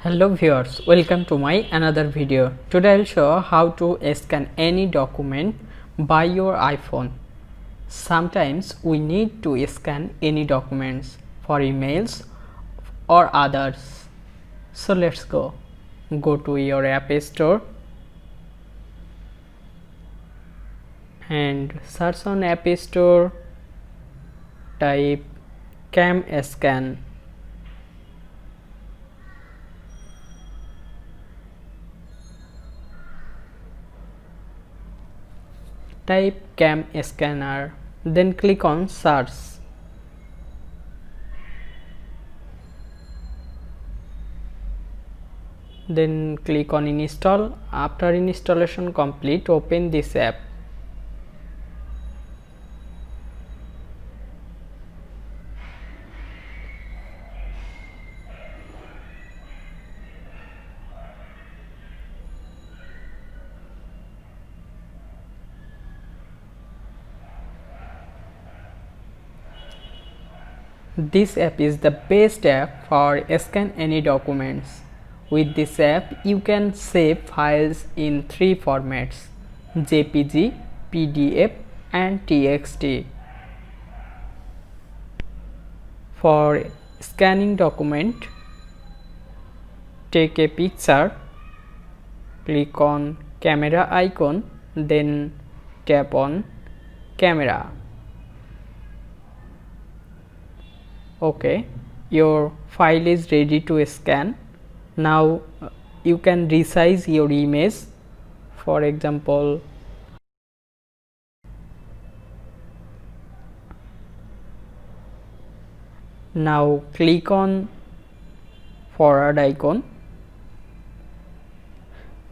Hello viewers, welcome to my another video. Today I'll show how to scan any document by your iPhone. Sometimes we need to scan any documents for emails or others. So let's go. Go to your App Store and search on App Store. Type Cam Scan. Type Cam Scanner, then click on Search. Then click on Install. After installation complete, open this app. This app is the best app for scan any documents. With this app, you can save files in three formats: JPG, PDF and TXT. For scanning document, take a picture, click on camera icon, then tap on camera. Okay, your file is ready to scan. Now you can resize your image. For example, now click on forward icon,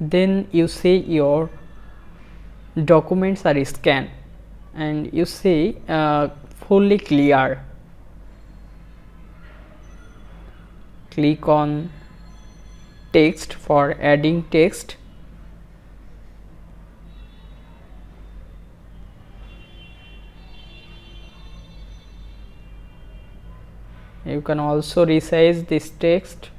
then you see your documents are scanned and you see fully clear. Click on text for adding text. You can also resize this text.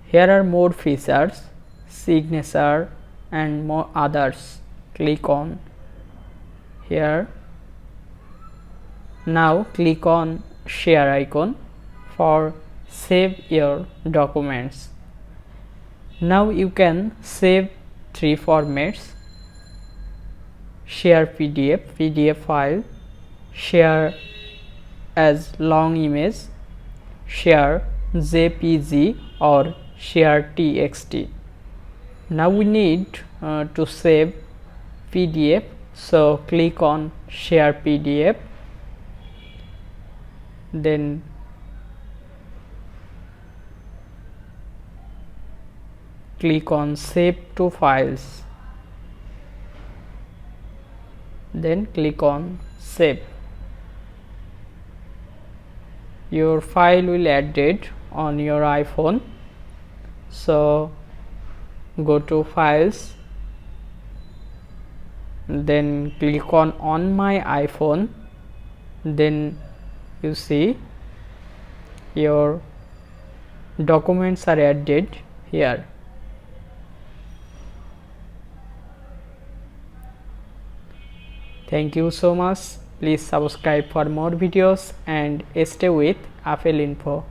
Here are more features, signature and more others. Click on here. Now click on share icon for save your documents. Now you can save three formats: share PDF file, share as long image, share JPG or share TXT. Now we need to save PDF, so click on share PDF, then click on save to files, then click on save. Your file will added on your iPhone, so go to files, then click on my iPhone, then you see your documents are added here. Thank you so much. Please subscribe for more videos and stay with Apple Info.